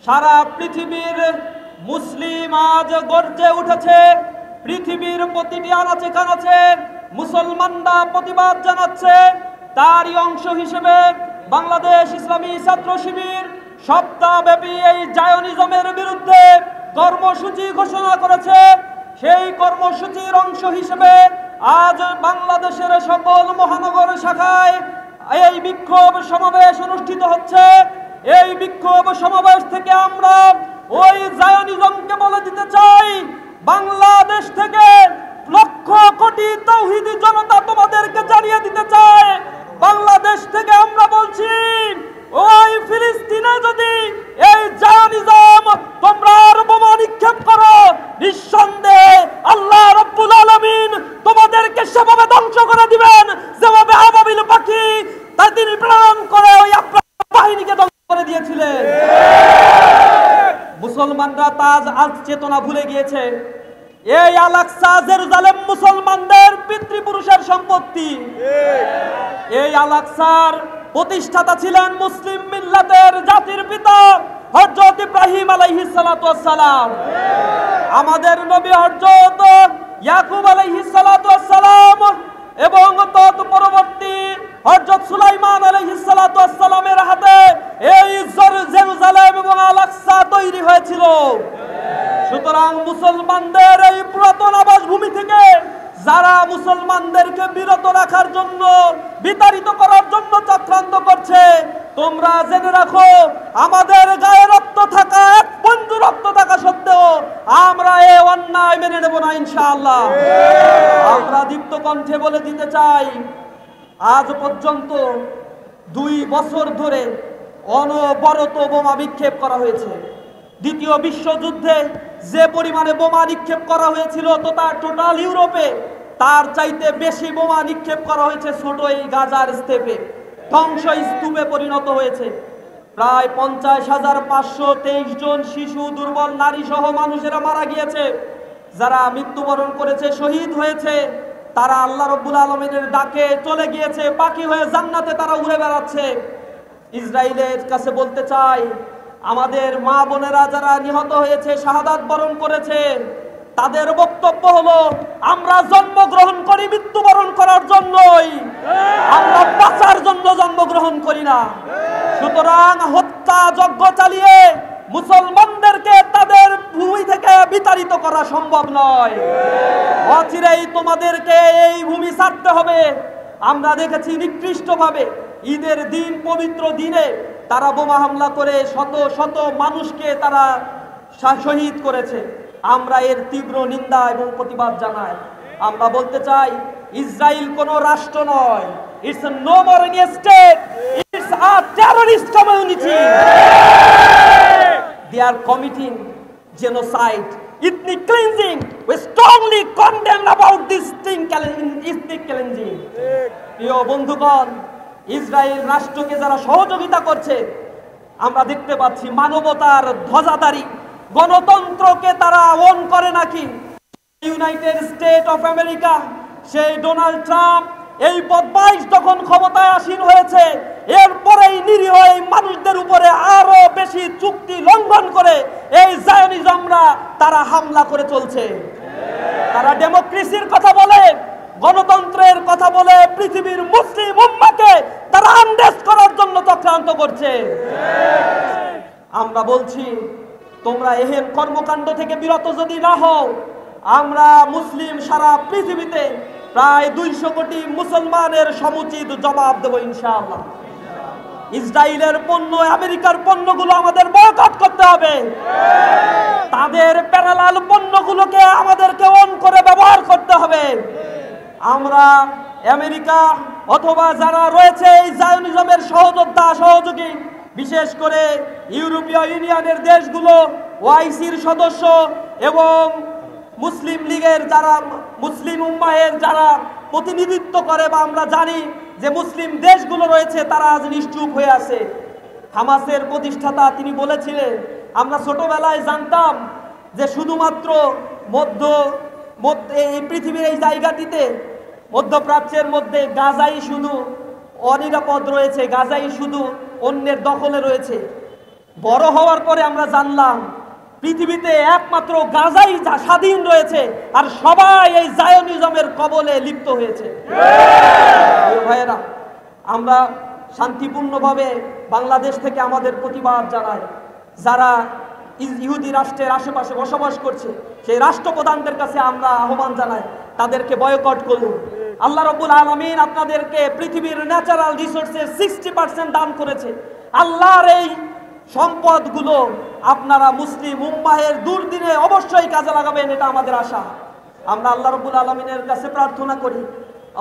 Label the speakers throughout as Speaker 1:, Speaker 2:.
Speaker 1: সারা পৃথিবীর মুসলিম আজ গর্জে উঠেছে। পৃথিবীর প্রতিটি আনাচে কানাচে মুসলমানরা প্রতিবাদ জানাচ্ছে। তারই অংশ হিসেবে বাংলাদেশ ইসলামী ছাত্র শিবির সপ্তাহব্যাপী এই জায়নিজমের বিরুদ্ধে কর্মসূচি ঘোষণা করেছে। সেই কর্মসূচির অংশ হিসেবে আজ বাংলাদেশের সকল মহানগর শাখায় এই বিক্ষোভ সমাবেশ অনুষ্ঠিত হচ্ছে। এই বিক্ষোভ সমাবেশ থেকে আমরা ওই জায়নিজমকে বলে দিতে চাই, বাংলাদেশ থেকে লক্ষ কোটি তাওহীদি জনতা তোমাদেরকে জানিয়ে দিতে চায়, বাংলাদেশ থেকে আমরা বলছি, ওই ফিলিস্তিনে যদি এই জায়নিজম তোমরা বোমা নিক্ষেপ করো, নিঃসন্দেহে আল্লাহ রাব্বুল আলামিন তোমাদেরকে সেভাবে ধ্বংস করে দিবেন যেভাবে আবাবিল পাখি তা তিনি প্রেরণ করে ওই বাহিনীকে ধ্বংস করে দিয়েছিলেন। মুসলমানরা তাজ আজ চেতনা ভুলে গিয়েছে। এই আল আকসা জেরুজালেম মুসলমানদের পিতৃপুরুষের সম্পত্তি। এই আল আকসার প্রতিষ্ঠাতা ছিলেন মুসলিম মিল্লাতের জাতির পিতা হযরত ইব্রাহিম আলাইহিস সালাতু ওয়াস সালাম। আমাদের নবী হযরত ইয়াকুব আলাইহিস সালাতু ওয়াস সালাম এবং তৎ পরবর্তী হযরত সুলাইমান আলাইহিস সালাতু ওয়াস সালামের হাতে এই জেরুজালেম এবং আল আকসা তৈরি হয়েছিল। সুতরাং মুসলমানদের এই পুরাতন আবাসভূমি থেকে যারা মুসলমানদেরকে বিরত রাখার জন্য, বিতাড়িত করার জন্য চক্রান্ত করছে, তোমরা জেনে রাখো, আমাদের গায়ে রক্ত থাকা, এক বিন্দু রক্ত থাকা সত্ত্বেও আমরা এই অন্যায় মেনে নেব না ইনশাআল্লাহ। আমরা দীপ্ত কণ্ঠে বলে দিতে চাই, আজ পর্যন্ত 2 বছর ধরে অনবরত বোমা বিক্ষেপ করা হয়েছে। দ্বিতীয় বিশ্বযুদ্ধে যে পরিমাণে বোমা নিক্ষেপ করা হয়েছিল টোটাল ইউরোপে, তার চাইতে বেশি বোমা নিক্ষেপ করা হয়েছে ছোট এই গাজার স্টেপে। ধ্বংস স্তূপে পরিণত হয়েছে। প্রায় 50,523 জন শিশু, দুর্বল নারী সহ মানুষেরা মারা গিয়েছে। যারা মৃত্যুবরণ করেছে, শহীদ হয়েছে, তারা আল্লাহ রাব্বুল আলামিনের ডাকে চলে গিয়েছে, পাখি হয়ে জান্নাতে তারা উড়ে বেড়াচ্ছে। ইসরায়েলের কাছে বলতে চাই, আমাদের মা বোনেরা যারা নিহত হয়েছে, শাহাদাত বরণ করেছে, তাদের বক্তব্য হলো, আমরা জন্মগ্রহণ করি মৃত্যুবরণ করার জন্যই, আমরা বাঁচার জন্য জন্মগ্রহণ করি না। সুতরাং হত্যা যজ্ঞ চালিয়ে মুসলমানদেরকে তাদের ভূমি থেকে বিতাড়িত করা সম্ভব নয়। অচিরেই তোমাদেরকে এই ভূমি ছাড়তে হবে। আমরা দেখেছি নিকৃষ্টভাবে ঈদের দিন, পবিত্র দিনে তারা বোমা হামলা করে শত শত মানুষকে তারা শহীদ করেছে। আমরা এর তীব্র নিন্দা এবং প্রতিবাদ জানাই। আমরা বলতে চাই, ইসরায়েল কোনো রাষ্ট্র নয়, it's no more any state, it's a terrorist community. They are committing genocide, ethnic cleansing. We strongly condemn about this ethnic cleansing. প্রিয় বন্ধুগণ, ইসরায়েল রাষ্ট্রকে যারা সহযোগিতা করছে, আমরা দেখতে পাচ্ছি মানবতার ধ্বজাধারী গণতন্ত্রকে তারা ওন করে নাকি। ইউনাইটেড স্টেট অফ আমেরিকা, সেই ডোনাল্ড ট্রাম্প এই বদমাইশ যখন ক্ষমতায় আসীন হয়েছে, এরপরেই নিরীহ এই মানুষদের উপরে আরো বেশি চুক্তি লঙ্ঘন করে এই জায়নিজমরা তারা হামলা করে চলছে। তারা ডেমোক্রেসির কথা বলে, গণতন্ত্রের কথা বলে পৃথিবীর মুসলিম উম্মাহকে তারা আন্দেশ করার জন্য চক্রান্ত করছে। আমরা বলছি, তোমরা এহেন কর্মকাণ্ড থেকে বিরত যদি না হও, আমরা মুসলিম সারা পৃথিবীতে প্রায় 200 কোটি মুসলমানের সমুচিত জবাব দেব ইনশাআল্লাহ। ইসরায়েলের পণ্য, আমেরিকার পণ্যগুলো আমাদের বয়কট করতে হবে। তাদের প্যারালাল পণ্যগুলোকে আমাদেরকে অন করে ব্যবহার করতে হবে। আমরা আমেরিকা অথবা যারা রয়েছে এই জায়নিজমের সহযোদ্ধা, সহযোগী, বিশেষ করে ইউরোপীয় ইউনিয়নের দেশগুলো, ওআইসির সদস্য এবং মুসলিম লীগের যারা, মুসলিম উম্মাহের যারা প্রতিনিধিত্ব করে, বা আমরা জানি যে মুসলিম দেশগুলো রয়েছে, তারা আজ নিশ্চুপ হয়ে আছে। হামাসের প্রতিষ্ঠাতা তিনি বলেছিলেন, আমরা ছোটবেলায় জানতাম যে শুধুমাত্র এই পৃথিবীর এই জায়গাটিতে, মধ্যপ্রাচ্যের মধ্যে গাজাই শুধু অনিরাপদ রয়েছে, গাজাই শুধু অন্যের দখলে রয়েছে। বড় হওয়ার পরে আমরা জানলাম পৃথিবীতে একমাত্র গাজাই স্বাধীন রয়েছে, আর সবাই এই জায়োনিজমের কবলে লিপ্ত হয়েছে। ভাইয়েরা, আমরা শান্তিপূর্ণভাবে বাংলাদেশ থেকে আমাদের প্রতিবাদ জানাই। যারা ইহুদি রাষ্ট্রের আশেপাশে বসবাস করছে সেই রাষ্ট্রপ্রধানদের কাছে আমরা আহ্বান জানাই, তাদেরকে বয়কট করুন। আল্লাহ রাব্বুল আলামিন আপনাদেরকে পৃথিবীর ন্যাচারাল রিসোর্সের 60% দান করেছে। আল্লাহর এই সম্পদগুলো আপনারা মুসলিম উম্মাহের দুর্দিনে অবশ্যই কাজে লাগাবেন, এটা আমাদের আশা। আমরা আল্লাহ রাব্বুল আলামিনের কাছে প্রার্থনা করি,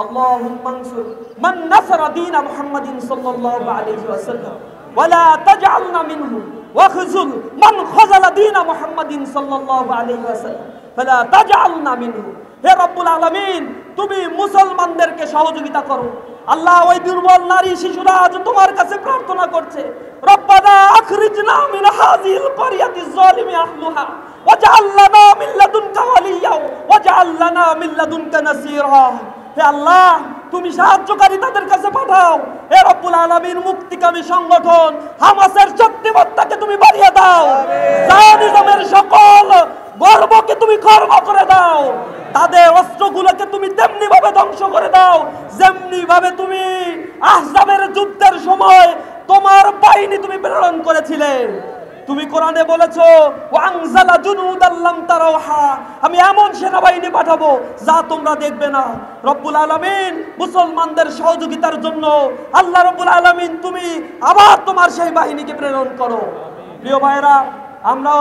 Speaker 1: আল্লাহুম্মা আনসুর মান নাসারা দীন মুহাম্মাদিন সাল্লাল্লাহু আলাইহি ওয়াসাল্লাম ওয়া লা তাজআলনা মিনহু ওয়াখযুল মান খাযালা দীন মুহাম্মাদিন সাল্লাল্লাহু আলাইহি ওয়াসাল্লাম ফালা তাজআলনা মিনহু। হে রব্বুল আলামিন, তুমি মুসলমানদেরকে সহযোগিতা করো। আল্লাহ, ওই দুর্বল নারী শিশুরা আজ তোমার কাছে প্রার্থনা করছে, রব্বানা আখরিজনা মিন হাযিল ক্বরিয়াতিজ যালিমি আহলুহা ওয়াজআল লানা মিন লাদুনকা ওয়ালিয়্যা ওয়াজআল লানা মিন লাদুনকা নাসীরা। হে আল্লাহ, তুমি সাহায্যকারী তাদের কাছে পাঠাও। হে রব্বুল আলামিন, মুক্তিকামী সংগঠন হামাসের শক্তিমত্তাকে তুমি বাড়িয়ে দাও, জায়োনিজমের সকল গর্বকে তুমি খর্ব করে দাও, তাদের অস্ত্রগুলোকে তুমি তেমনি ভাবে ধ্বংস করে দাও যেমনি ভাবে তুমি আহজাবের যুদ্ধের সময় তোমার বাহিনী তুমি প্রেরণ করেছিলে। তুমি কোরআনে বলেছো, ওয়ানজালা জুনুদাল লাম তারাওহা, আমি এমন সেনাবাহিনী পাঠাবো যা তোমরা দেখবে না। রব্বুল আলামিন, মুসলমানদের সহযোগিতার জন্য আল্লাহ রব্বুল আলামিন তুমি আবার তোমার সেই বাহিনীকে প্রেরণ করো। প্রিয় ভাইরা, আমরা